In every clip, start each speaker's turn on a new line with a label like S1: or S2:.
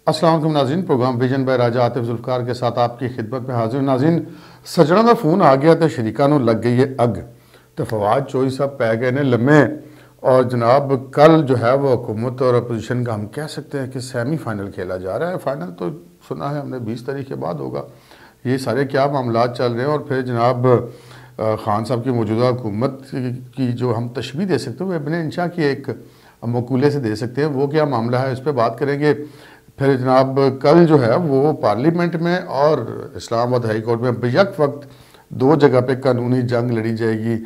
S1: السلام علیکم ناظرین، پروگرام ویژن بائی راجہ عاطف ذوالفقار کے ساتھ آپ کی خدمت میں حاضر ناظرین۔ سجڑوں کا فون آ گیا تو شریکاں نو لگ گئی ہے اگ تو فواد چوہی صاحب پہ گئے نے لمے، اور جناب کل جو ہے وہ حکومت اور اپوزیشن کا ہم کہہ سکتے ہیں کہ سیمی فائنل کھیلا جا رہا ہے۔ فائنل تو سنا ہے ہم نے 20 تاریخ کے بعد ہوگا۔ یہ سارے کیا معاملات چل رہے ہیں، اور پھر جناب خان صاحب کی موجودہ حکومت کی جو ہم تشبیہ دے سکتے ہیں وہ ابن انشا کی ایک مقولے سے دے سکتے ہیں، وہ کیا معاملہ ہے اس پہ بات کریں گے۔ پھر جناب کل جو ہے وہ پارلیمنٹ میں اور اسلام آباد ہائی کورٹ میں بیک وقت دو جگہ پہ قانونی جنگ لڑی جائے گی،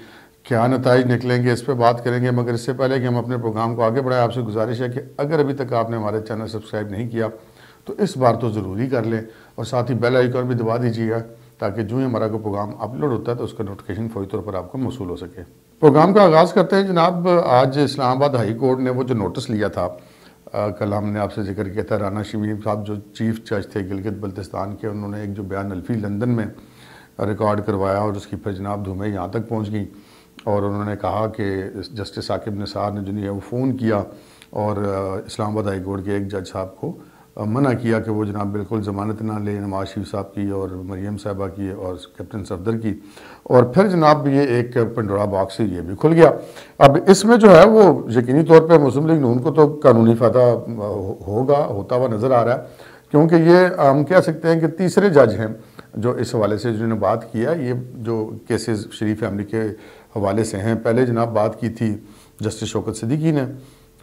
S1: کیا نتائج نکلیں گے اس پہ بات کریں گے۔ مگر اس سے پہلے کہ ہم اپنے پروگرام کو آگے بڑھائیں، آپ سے گزارش ہے کہ اگر ابھی تک آپ نے ہمارے چینل سبسکرائب نہیں کیا تو اس بار تو ضروری کر لیں، اور ساتھ ہی بیل آئیکن بھی دبا دیجیے گا تاکہ جو ہی ہمارا کوئی پروگرام اپلوڈ ہوتا ہے تو اس کا نوٹیفیکیشن فوری طور پر آپ کو موصول ہو سکے۔ پروگرام کا آغاز کرتے ہیں جناب۔ آج اسلام آباد ہائی کورٹ نے وہ جو نوٹس لیا تھا، کل ہم نے آپ سے ذکر کیا تھا، رانا شمیم صاحب جو چیف جج تھے گلگت بلتستان کے، انہوں نے ایک جو بیان الفی لندن میں ریکارڈ کروایا، اور اس کی پھر جناب دھومیں یہاں تک پہنچ گئیں، اور انہوں نے کہا کہ جسٹس ثاقب نثار نے جو ہے وہ فون کیا اور اسلام آباد ہائی کورٹ کے ایک جج صاحب کو منع کیا کہ وہ جناب بالکل ضمانت نہ لے نواز شریف صاحب کی اور مریم صاحبہ کی اور کیپٹن صفدر کی، اور پھر جناب یہ ایک پنڈورا باکس یہ بھی کھل گیا۔ اب اس میں جو ہے وہ یقینی طور پہ مسلم لیگ نون کو تو قانونی فائدہ ہوتا ہوا نظر آ رہا ہے، کیونکہ یہ ہم کہہ سکتے ہیں کہ تیسرے جج ہیں جو اس حوالے سے جنہوں نے بات کیا۔ یہ جو کیسز شریف فیملی کے حوالے سے ہیں، پہلے جناب بات کی تھی جسٹس شوکت صدیقی نے،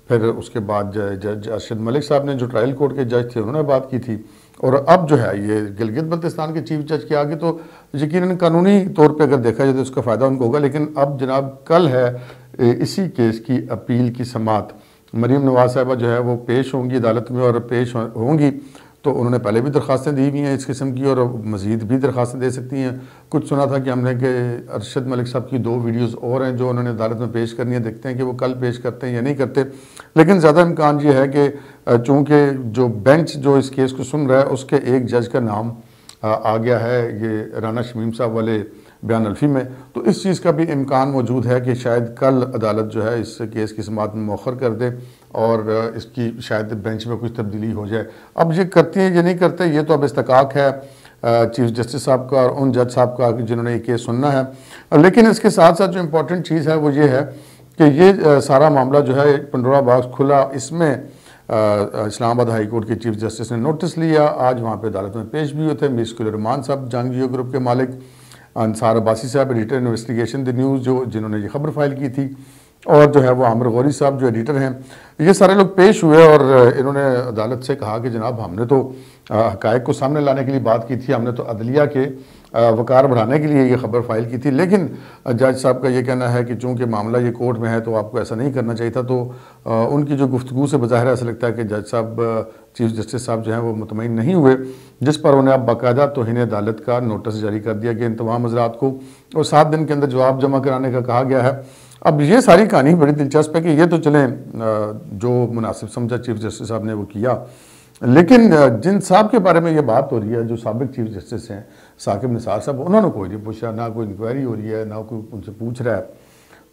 S1: پھر اس کے بعد جج ارشد ملک صاحب نے جو ٹرائل کورٹ کے جج تھے انہوں نے بات کی تھی، اور اب جو ہے یہ گلگت بلتستان کے چیف جج کے آگے تو یقیناً قانونی طور پہ اگر دیکھا جائے تو اس کا فائدہ ان کو ہوگا۔ لیکن اب جناب کل ہے اسی کیس کی اپیل کی سماعت۔ مریم نواز صاحبہ جو ہے وہ پیش ہوں گی عدالت میں، اور پیش ہوں گی تو انہوں نے پہلے بھی درخواستیں دی ہوئی ہیں اس قسم کی، اور مزید بھی درخواستیں دے سکتی ہیں۔ کچھ سنا تھا کہ ہم نے کہ ارشد ملک صاحب کی 2 ویڈیوز اور ہیں جو انہوں نے عدالت میں پیش کرنی ہے، دیکھتے ہیں کہ وہ کل پیش کرتے ہیں یا نہیں کرتے۔ لیکن زیادہ امکان یہ ہے کہ چونکہ جو بینچ جو اس کیس کو سن رہا ہے اس کے ایک جج کا نام آ گیا ہے یہ رانا شمیم صاحب والے بیان الفی میں، تو اس چیز کا بھی امکان موجود ہے کہ شاید کل عدالت جو ہے اس کیس کی سماعت میں مؤخر کر دے، اور اس کی شاید بینچ میں کچھ تبدیلی ہو جائے۔ اب یہ کرتی ہیں یہ نہیں کرتے، یہ تو اب استحقاق ہے چیف جسٹس صاحب کا اور ان جج صاحب کا جنہوں نے یہ کیس سننا ہے۔ لیکن اس کے ساتھ ساتھ جو امپورٹنٹ چیز ہے وہ یہ ہے کہ یہ سارا معاملہ جو ہے پنڈورا باکس کھلا، اس میں اسلام آباد ہائی کورٹ کے چیف جسٹس نے نوٹس لیا۔ آج وہاں پہ عدالت میں پیش بھی ہوتے ہیں میر سکول الرحمان صاحب جنگ جیو گروپ کے مالک، انصار عباسی صاحب ایڈیٹر انویسٹیگیشن دی نیوز جنہوں نے یہ خبر فائل کی تھی، اور جو ہے وہ عامر غوری صاحب جو ایڈیٹر ہیں، یہ سارے لوگ پیش ہوئے، اور انہوں نے عدالت سے کہا کہ جناب ہم نے تو حقائق کو سامنے لانے کے لیے بات کی تھی، ہم نے تو عدلیہ کے وقار بڑھانے کے لیے یہ خبر فائل کی تھی، لیکن جج صاحب کا یہ کہنا ہے کہ چونکہ معاملہ یہ کورٹ میں ہے تو آپ کو ایسا نہیں کرنا چاہیے تھا۔ تو ان کی جو گفتگو سے بظاہر ایسا لگتا ہے کہ جج صاحب چیف جسٹس صاحب جو ہیں وہ مطمئن نہیں ہوئے، جس پر انہیں اب باقاعدہ توہین عدالت کا نوٹس جاری کر دیا گیا ان تمام حضرات کو، اور 7 دن کے اندر جواب جمع کرانے کا کہا گیا ہے۔ اب یہ ساری کہانی بڑی دلچسپ ہے کہ یہ تو چلیں جو مناسب سمجھا چیف جسٹس صاحب نے وہ کیا، لیکن جن صاحب کے بارے میں یہ بات ہو رہی ہے جو سابق چیف جسٹس ہیں ثاقب نثار صاحب، انہوں نے کوئی نہیں پوچھا، نہ کوئی انکوائری ہو رہی ہے، نہ کوئی ان سے پوچھ رہا ہے۔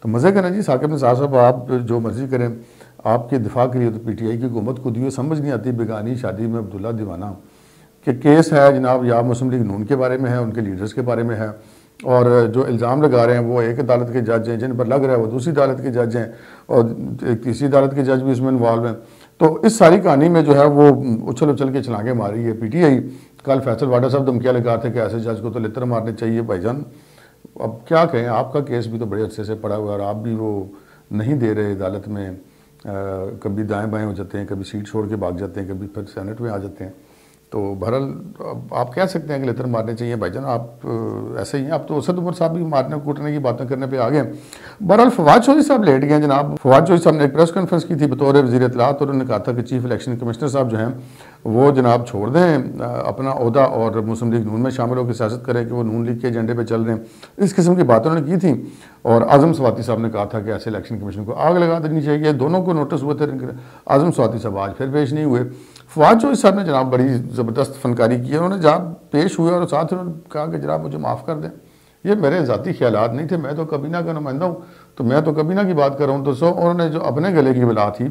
S1: تو مزے کریں جی، ثاقب نثار صاحب آپ جو مرضی کریں، آپ کے دفاع کے لیے تو پی ٹی آئی کی حکومت کو دیو سمجھ نہیں آتی بیگانی شادی میں عبداللہ دیوانہ کہ کیس ہے جناب، یا مسلم لیگ نون کے بارے میں ہے، ان کے لیڈرز کے بارے میں ہے، اور جو الزام لگا رہے ہیں وہ ایک عدالت کے جج ہیں، جن پر لگ رہا ہے وہ دوسری عدالت کے جج ہیں، اور ایک تیسری عدالت کے جج بھی اس میں انوالو ہیں۔ تو اس ساری کہانی میں جو ہے وہ اچھل کے چھلانگیں ماری ہے پی ٹی آئی۔ کل فیصل واڈا صاحب دھمکیاں لگا تھے کہ ایسے جج کو تو لتر مارنے چاہیے۔ بھائی جان اب کیا کہیں، آپ کا کیس بھی تو بڑے عرصے سے پڑا ہوا ہے، اور آپ بھی وہ نہیں دے رہے عدالت میں، کبھی دائیں بائیں ہو جاتے ہیں، کبھی سیٹ چھوڑ کے بھاگ جاتے ہیں، کبھی پھر سینٹ میں آ جاتے ہیں۔ تو بہرحال آپ کہہ سکتے ہیں کہ لتر مارنے چاہیے، بھائی جان آپ ایسے ہی ہیں، آپ تو اسد عمر صاحب بھی مارنے کوٹنے کی باتیں کرنے پہ آ گئے ہیں۔ بہرحال فواد چوہدری صاحب لیٹ گئے ہیں جناب۔ فواد چوہدری صاحب نے ایک پریس کانفرنس کی تھی بطور وزیر اطلاعات، اور انہوں نے کہا تھا کہ چیف الیکشن کمشنر صاحب جو ہیں وہ جناب چھوڑ دیں اپنا عہدہ، اور مسلم لیگ نون میں شامل ہو کے سیاست کریں کہ وہ نون لیگ کے ایجنڈے پہ چل رہے ہیں۔ اس قسم کی باتیں انہوں نے کی تھیں، اور اعظم سواتی صاحب نے کہا تھا کہ ایسے الیکشن کمیشن کو آگ لگا دینی چاہیے۔ دونوں کو نوٹس ہوئے تھے، اعظم سواتی صاحب آج پھر پیش نہیں ہوئے۔ فواد چوہدری صاحب نے جناب بڑی زبردست فنکاری کی ہے، انہوں نے جناب پیش ہوئے اور ساتھ انہوں نے کہا کہ جناب مجھے معاف کر دیں، یہ میرے ذاتی خیالات نہیں تھے، میں تو کبینہ کا نمائندہ ہوں، تو میں تو کبینہ کی بات کر رہا ہوں۔ تو انہوں نے جو اپنے گلے کی بلا تھی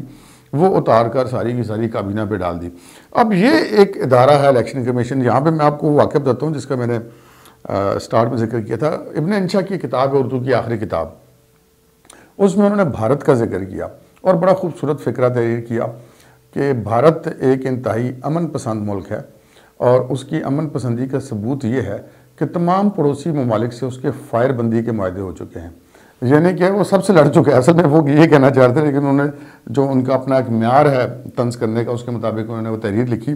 S1: وہ اتار کر ساری کی ساری کابینہ پہ ڈال دی۔ اب یہ ایک ادارہ ہے الیکشن کمیشن، یہاں پہ میں آپ کو واقعہ بتاتا ہوں جس کا میں نے سٹارٹ میں ذکر کیا تھا۔ ابن انشا کی کتاب ہے، اردو کی آخری کتاب، اس میں انہوں نے بھارت کا ذکر کیا اور بڑا خوبصورت فکرہ تحریر کیا کہ بھارت ایک انتہائی امن پسند ملک ہے، اور اس کی امن پسندی کا ثبوت یہ ہے کہ تمام پڑوسی ممالک سے اس کے فائر بندی کے معاہدے ہو چکے ہیں، یعنی کہ وہ سب سے لڑ چکے ہیں۔ اصل میں وہ یہ کہنا چاہتے ہیں، لیکن انہوں نے جو ان کا اپنا ایک معیار ہے طنز کرنے کا، اس کے مطابق انہوں نے وہ تحریر لکھی۔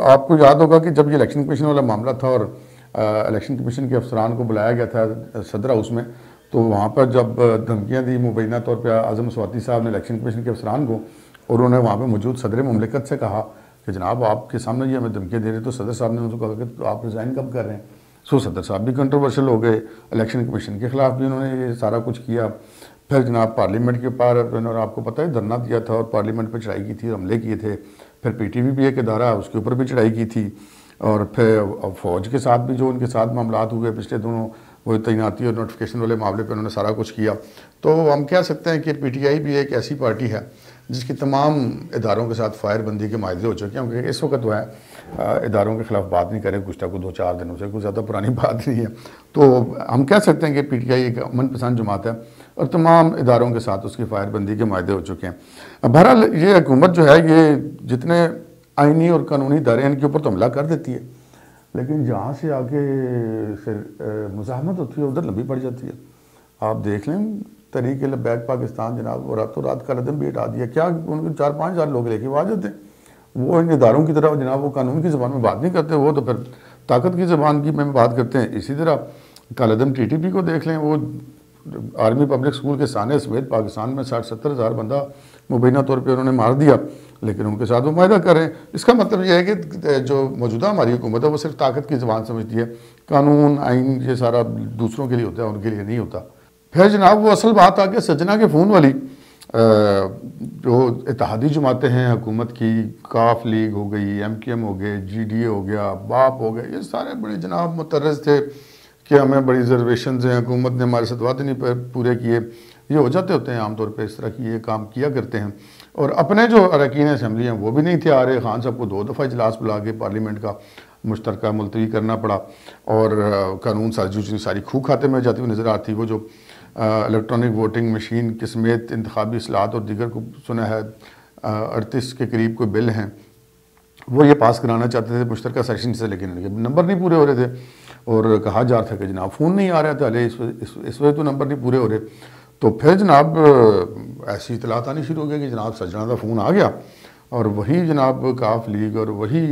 S1: آپ کو یاد ہوگا کہ جب یہ الیکشن کمیشن والا معاملہ تھا اور الیکشن کمیشن کے افسران کو بلایا گیا تھا صدر ہاؤس میں، تو وہاں پر جب دھمکیاں دی مبینہ طور پہ اعظم سواتی صاحب نے الیکشن کمیشن کے افسران کو، اور انہوں نے وہاں پہ موجود صدر مملکت سے کہا کہ جناب آپ کے سامنے یہ ہمیں دھمکیاں دے رہے، تو صدر صاحب نے ان کو کہا کہ آپ ریزائن کب کر رہے ہیں؟ صدر صاحب بھی کنٹروورشل ہو گئے، الیکشن کمیشن کے خلاف بھی انہوں نے یہ سارا کچھ کیا۔ پھر جناب پارلیمنٹ کے پار انہوں نے آپ کو پتہ ہے دھرنا دیا تھا اور پارلیمنٹ پہ چڑھائی کی تھی، حملے کیے تھے۔ پھر پی ٹی وی بھی ایک ادارہ، اس کے اوپر بھی چڑھائی کی تھی، اور پھر فوج کے ساتھ بھی جو ان کے ساتھ معاملات ہوئے پچھلے دنوں، وہ تعیناتی اور نوٹیفکیشن والے معاملے پہ انہوں نے سارا کچھ کیا۔ تو ہم کہہ سکتے ہیں کہ پی ٹی آئی بھی ایک ایسی پارٹی ہے جس کی تمام اداروں کے ساتھ فائر بندی کے معاہدے ہو چکے ہیں، کیونکہ اس وقت وہ ہے اداروں کے خلاف بات نہیں کرے، گزشتہ کو 2-4 دنوں سے، کوئی زیادہ پرانی بات نہیں ہے۔ تو ہم کہہ سکتے ہیں کہ پی ٹی آئی ایک امن پسند جماعت ہے اور تمام اداروں کے ساتھ اس کی فائر بندی کے معاہدے ہو چکے ہیں۔ بہرحال یہ حکومت جو ہے، یہ جتنے آئینی اور قانونی ادارے ہیں ان کے اوپر تو حملہ کر دیتی ہے، لیکن جہاں سے آگے پھر مزاحمت ہوتی ہے ادھر لمبی پڑ جاتی ہے۔ آپ دیکھ لیں تحریک لبیک پاکستان جناب، اور راتوں رات کا قدم بھی ہٹا دیا، کیا ان کو 4-5 ہزار لوگ لے کے وہ آ جاتے ہیں۔ وہ ان اداروں کی طرح جناب وہ قانون کی زبان میں بات نہیں کرتے، وہ تو پھر طاقت کی زبان کی میں بات کرتے ہیں۔ اسی طرح کالعدم ٹی ٹی پی کو دیکھ لیں، وہ آرمی پبلک اسکول کے سانے سمیت پاکستان میں 60-70 ہزار بندہ مبینہ طور پہ انہوں نے مار دیا، لیکن ان کے ساتھ وہ معاہدہ کر رہے ہیں۔ اس کا مطلب یہ ہے کہ جو موجودہ ہماری حکومت ہے وہ صرف طاقت کی زبان سمجھتی ہے، قانون آئین یہ سارا دوسروں کے لیے ہوتا ہے، ان کے لیے نہیں ہوتا۔ پھر جناب وہ اصل بات آ کے سجنا کے فون والی، جو اتحادی جماعتیں ہیں حکومت کی، کاف لیگ ہو گئی، ایم کیو ایم ہو گئے، جی ڈی اے ہو گیا، باپ ہو گئے، یہ سارے بڑے جناب مترز تھے کہ ہمیں بڑی ریزرویشنز ہیں، حکومت نے ہمارے ساتھ وعدے نہیں پورے کیے۔ یہ ہو جاتے ہوتے ہیں عام طور پہ، اس طرح کی یہ کام کیا کرتے ہیں، اور اپنے جو اراکین اسمبلی ہیں وہ بھی نہیں تھے آ رہے۔ خان صاحب کو 2 دفعہ اجلاس بلا کے پارلیمنٹ کا مشترکہ ملتوی کرنا پڑا، اور قانون سازی ساری کھو کھاتے میں جاتی ہوئی نظر آتی۔ وہ جو الیکٹرانک ووٹنگ مشین کے سمیت انتخابی اصلاحات اور دیگر کو سنا ہے 38 کے قریب کوئی بل ہیں، وہ یہ پاس کرانا چاہتے تھے مشترکہ سیشن سے، لیکن ان کے نمبر نہیں پورے ہو رہے تھے، اور کہا جا رہا تھا کہ جناب فون نہیں آ رہا تھا، اس وجہ تو نمبر نہیں پورے ہو رہے۔ تو پھر جناب ایسی اطلاعات آنی شروع ہو گئی کہ جناب سجنا کا فون آ گیا، اور وہی جناب کاف لیگ اور وہی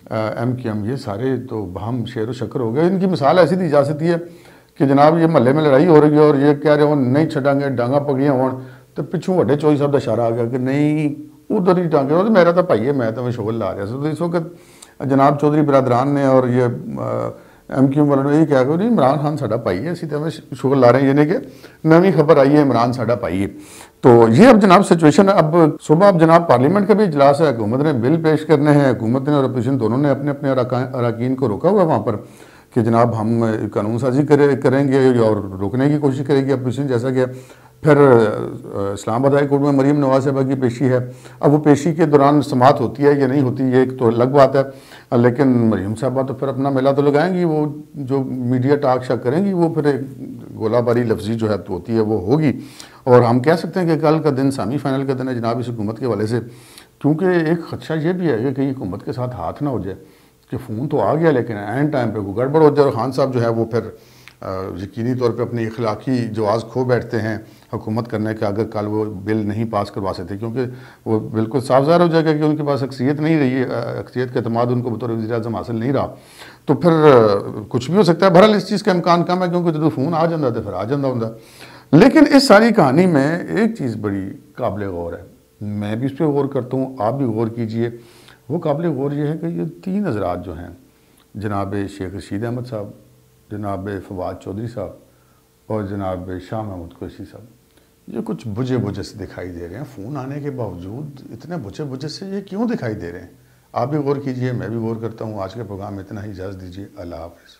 S1: ایم کیو ایم، یہ سارے تو باہم شیر و شکر ہو گئے۔ ان کی مثال ایسی دی جا سکتی ہے کہ جناب یہ محلے میں لڑائی ہو رہی ہے اور یہ کہہ رہے ہوں نہیں چھڈاں گے، ڈانگا پگیاں ہون، تو پچھوں وڈے چوئی صاحب کا اشارہ آ گیا کہ نہیں ادھر ہی ڈانگے ہو، میرا تو بھائی ہے، میں تو شغل لا رہا تو اس وقت جناب چودھری برادران نے اور یہ ایم کیو ایم والوں نے یہ کہا کہ عمران خان ساڈا بھائی ہے، اسی تو شغل لا رہے ہیں، یعنی کہ نویں خبر آئی ہے عمران ساڈا بھائی ہے۔ تو یہ اب جناب سچویشن ہے۔ اب صبح اب جناب پارلیمنٹ کا بھی اجلاس ہے، حکومت نے بل پیش کرنے ہیں، حکومت نے اور اپوزیشن دونوں نے اپنے اپنے اراکین کو روکا ہوا وہاں پر کہ جناب ہم قانون سازی کریں گے اور روکنے کی کوشش کرے گی اپوزیشن، جیسا کہ پھر اسلام آباد ہائی کورٹ میں مریم نواز صاحبہ کی پیشی ہے۔ اب وہ پیشی کے دوران سماعت ہوتی ہے یا نہیں ہوتی یہ ایک تو الگ بات ہے، لیکن مریم صاحبہ تو پھر اپنا میلہ تو لگائیں گی، وہ جو میڈیا ٹاک شاک کریں گی، وہ پھر گولہ باری لفظی جو ہے ہوتی ہے وہ ہوگی۔ اور ہم کہہ سکتے ہیں کہ کل کا دن سیمی فائنل کا دن ہے جناب اس حکومت کے حوالے سے، کیونکہ ایک خدشہ یہ بھی ہے کہ کہیں حکومت کے ساتھ ہاتھ نہ ہو جائے کہ فون تو آ گیا لیکن عین ٹائم پہ کوئی گڑبڑ ہو جائے، اور خان صاحب جو ہے وہ پھر یقینی طور پہ اپنی اخلاقی جواز کھو بیٹھتے ہیں حکومت کرنے کے، اگر کل وہ بل نہیں پاس کروا سکتے، کیونکہ وہ بالکل صاف ظاہر ہو جائے گا کہ ان کے پاس اکثریت نہیں رہی ہے، اکثریت کا اعتماد ان کو بطور وزیر اعظم حاصل نہیں رہا، تو پھر کچھ بھی ہو سکتا ہے۔ بہرحال اس چیز کا امکان کم ہے، کیونکہ جب فون آ جاتا تو پھر آ جاتا ہوں۔ لیکن اس ساری کہانی میں ایک چیز بڑی قابل غور ہے، میں بھی اس پہ غور کرتا ہوں، آپ بھی غور کیجئے۔ وہ قابل غور یہ ہے کہ یہ 3 حضرات جو ہیں، جناب شیخ رشید احمد صاحب، جناب فواد چودھری صاحب اور جناب شاہ محمود قریشی صاحب، یہ کچھ بجھے بجھے سے دکھائی دے رہے ہیں، فون آنے کے باوجود اتنے بجھے بجھے سے یہ کیوں دکھائی دے رہے ہیں؟ آپ بھی غور کیجئے، میں بھی غور کرتا ہوں۔ آج کے پروگرام میں اتنا ہی، اجازت دیجیے، اللہ حافظ۔